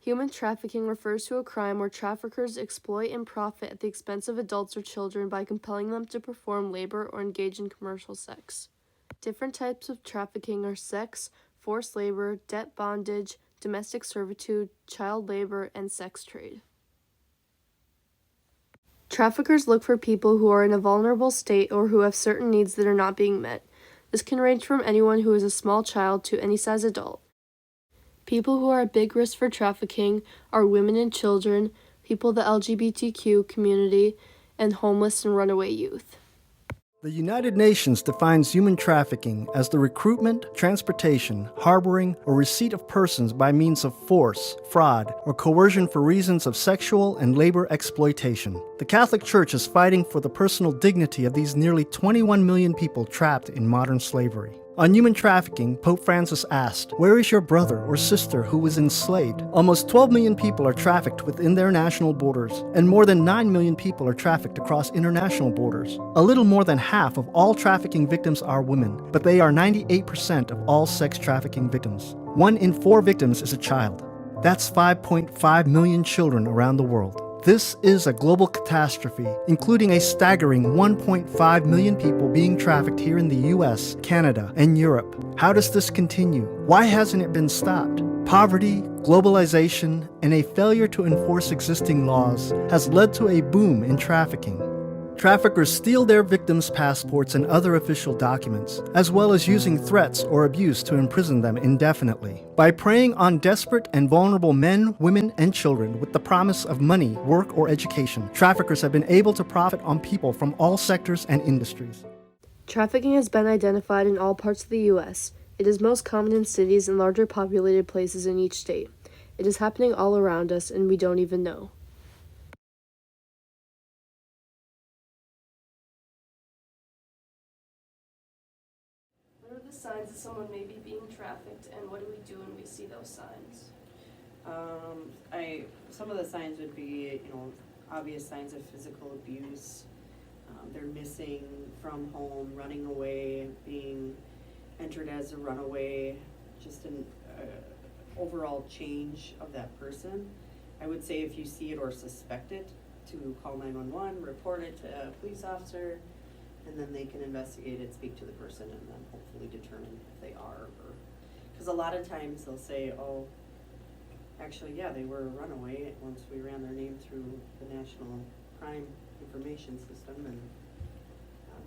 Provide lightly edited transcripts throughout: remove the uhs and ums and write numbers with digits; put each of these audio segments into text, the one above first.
Human trafficking refers to a crime where traffickers exploit and profit at the expense of adults or children by compelling them to perform labor or engage in commercial sex. Different types of trafficking are sex, forced labor, debt bondage, domestic servitude, child labor, and sex trade. Traffickers look for people who are in a vulnerable state or who have certain needs that are not being met. This can range from anyone who is a small child to any size adult. People who are at big risk for trafficking are women and children, people of the LGBTQ community, and homeless and runaway youth. The United Nations defines human trafficking as the recruitment, transportation, harboring, or receipt of persons by means of force, fraud, or coercion for reasons of sexual and labor exploitation. The Catholic Church is fighting for the personal dignity of these nearly 21 million people trapped in modern slavery. On human trafficking, Pope Francis asked, "Where is your brother or sister who was enslaved?" Almost 12 million people are trafficked within their national borders, and more than 9 million people are trafficked across international borders. A little more than half of all trafficking victims are women, but they are 98% of all sex trafficking victims. 1 in 4 victims is a child. That's 5.5 million children around the world. This is a global catastrophe, including a staggering 1.5 million people being trafficked here in the US, Canada, and Europe. How does this continue? Why hasn't it been stopped? Poverty, globalization, and a failure to enforce existing laws has led to a boom in trafficking. Traffickers steal their victims' passports and other official documents, as well as using threats or abuse to imprison them indefinitely. By preying on desperate and vulnerable men, women, and children with the promise of money, work, or education, traffickers have been able to profit on people from all sectors and industries. Trafficking has been identified in all parts of the U.S. It is most common in cities and larger populated places in each state. It is happening all around us, and we don't even know. What are the signs that someone may be being trafficked, and what do we do when we see those signs? Some of the signs would be, obvious signs of physical abuse. They're missing from home, running away, being entered as a runaway, just an overall change of that person. I would say if you see it or suspect it, to call 911, report it to a police officer, and then they can investigate it, speak to the person, and then hopefully determine if they are. Because a lot of times they'll say, oh, actually, yeah, they were a runaway once we ran their name through the National Crime Information System, and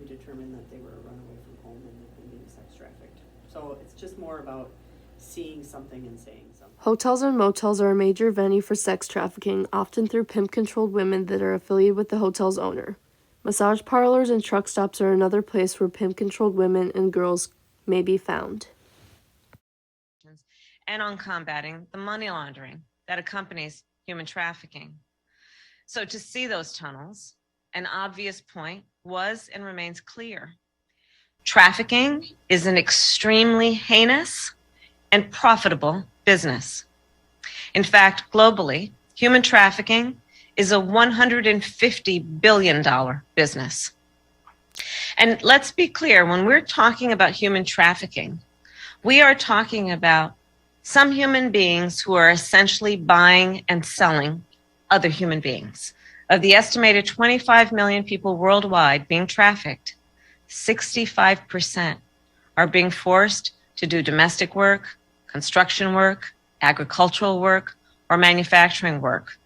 we determined that they were a runaway from home and they've been being sex trafficked. So it's just more about seeing something and saying something. Hotels and motels are a major venue for sex trafficking, often through pimp-controlled women that are affiliated with the hotel's owner. Massage parlors and truck stops are another place where pimp-controlled women and girls may be found. And on combating the money laundering that accompanies human trafficking. So to see those tunnels, an obvious point was and remains clear. Trafficking is an extremely heinous and profitable business. In fact, globally, human trafficking is a $150 billion business. And let's be clear, when we're talking about human trafficking, we are talking about some human beings who are essentially buying and selling other human beings. Of the estimated 25 million people worldwide being trafficked, 65% are being forced to do domestic work, construction work, agricultural work, or manufacturing work.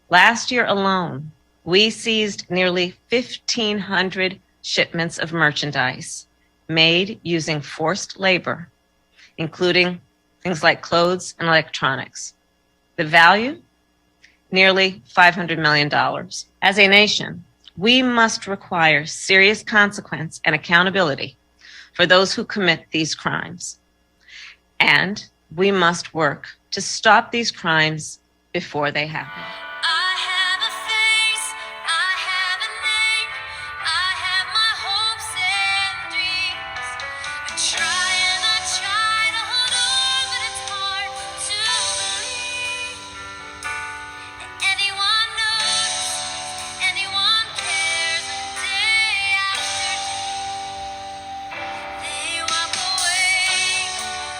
Last year alone, we seized nearly 1,500 shipments of merchandise made using forced labor, including things like clothes and electronics. The value? Nearly $500 million. As a nation, we must require serious consequence and accountability for those who commit these crimes. And we must work to stop these crimes before they happen.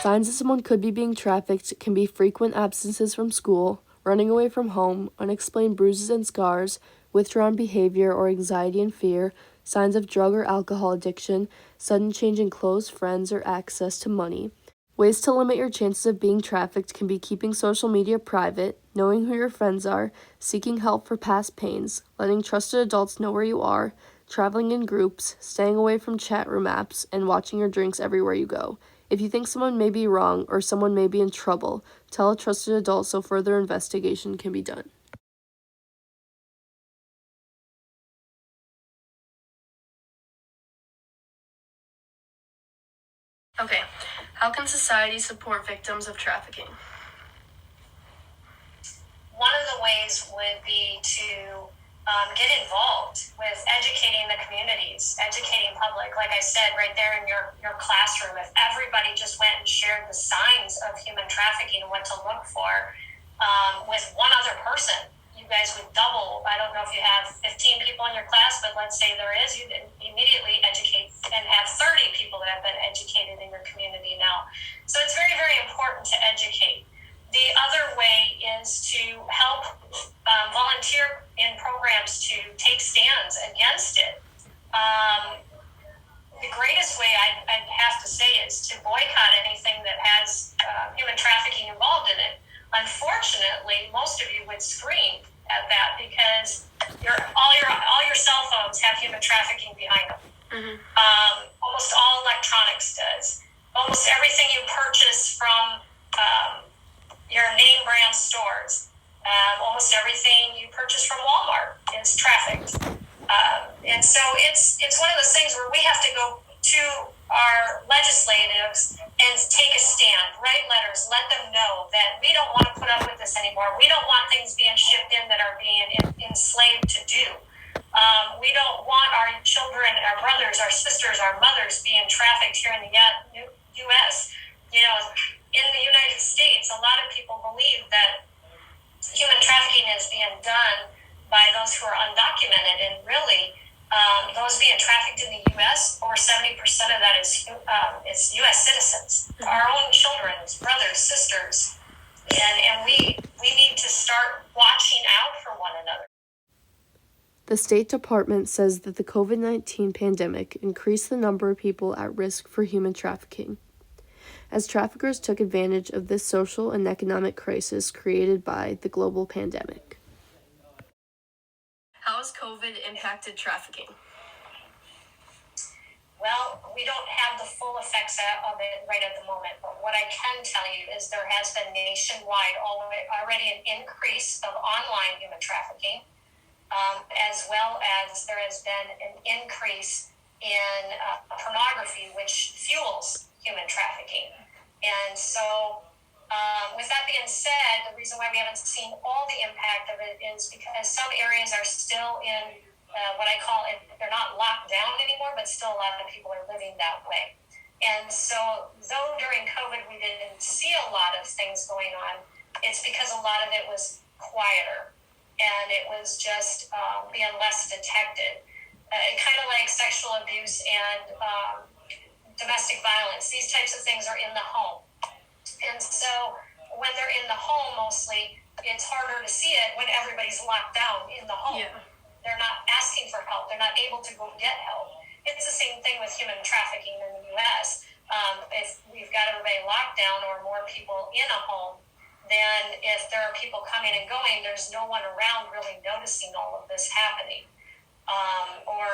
Signs that someone could be being trafficked can be frequent absences from school, running away from home, unexplained bruises and scars, withdrawn behavior or anxiety and fear, signs of drug or alcohol addiction, sudden change in clothes, friends, or access to money. Ways to limit your chances of being trafficked can be keeping social media private, knowing who your friends are, seeking help for past pains, letting trusted adults know where you are, traveling in groups, staying away from chat room apps, and watching your drinks everywhere you go. If you think someone may be wrong or someone may be in trouble, tell a trusted adult so further investigation can be done. Okay, how can society support victims of trafficking? One of the ways would be to get involved with educating the communities, educating public. Like I said, right there in your classroom, if everybody just went and shared the signs of human trafficking and what to look for with one other person, you guys would double. I don't know if you have 15 people in your class, but let's say there is, you immediately educate and have 30 people that have been educated in your community now. So it's very, very important to educate. The other way is to help volunteer in programs to take stands against it. The greatest way I'd have to say is to boycott anything that has human trafficking involved in it. Unfortunately, most of you would scream at that because all your cell phones have human trafficking behind them. Mm-hmm. Almost all electronics does. Almost everything you purchase from your name brand stores. Almost everything you purchase from Walmart is trafficked. And so it's one of those things where we have to go to our legislatives and take a stand, write letters, let them know that we don't want to put up with this anymore. We don't want things being shipped in that are being enslaved to do. We don't want our children, our brothers, our sisters, our mothers being trafficked here in the U.S. You know, in the United States, a lot of people believe that human trafficking is being done by those who are undocumented, and really, those being trafficked in the U.S., over 70% of that is U.S. citizens, our own children, brothers, sisters, and we need to start watching out for one another. The State Department says that the COVID-19 pandemic increased the number of people at risk for human trafficking, as traffickers took advantage of this social and economic crisis created by the global pandemic. How has COVID impacted trafficking? Well, we don't have the full effects of it right at the moment, but what I can tell you is there has been nationwide already an increase of online human trafficking, as well as there has been an increase in pornography, which fuels human trafficking. And so with that being said, the reason why we haven't seen all the impact of it is because some areas are still in what I call it, they're not locked down anymore, but still a lot of people are living that way. And so though during COVID we didn't see a lot of things going on, it's because a lot of it was quieter and it was just being less detected. Kind of like sexual abuse and domestic violence. These types of things are in the home. And so when they're in the home mostly, it's harder to see it when everybody's locked down in the home. Yeah. They're not asking for help. They're not able to go get help. It's the same thing with human trafficking in the U.S. If we've got everybody locked down or more people in a home, then if there are people coming and going, there's no one around really noticing all of this happening. Or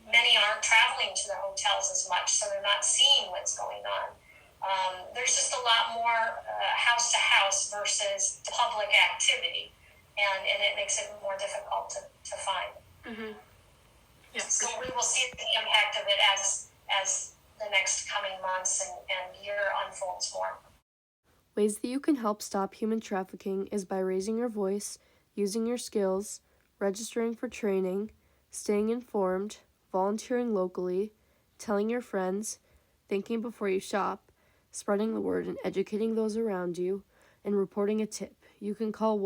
many aren't traveling to the hotels as much, so they're not seeing what's going on. There's just a lot more house to house versus public activity, and it makes it more difficult to find. Mm-hmm. Yeah, so we will see the impact of it as the next coming months and year unfolds more. Ways that you can help stop human trafficking is by raising your voice, using your skills, registering for training, staying informed, volunteering locally, telling your friends, thinking before you shop, spreading the word and educating those around you, and reporting a tip. You can call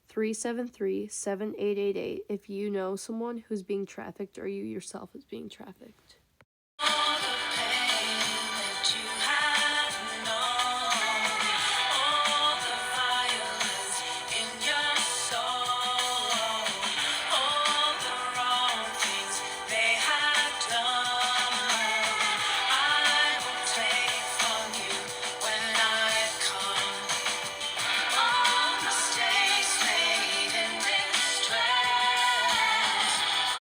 1-888-373-7888 if you know someone who's being trafficked or you yourself is being trafficked.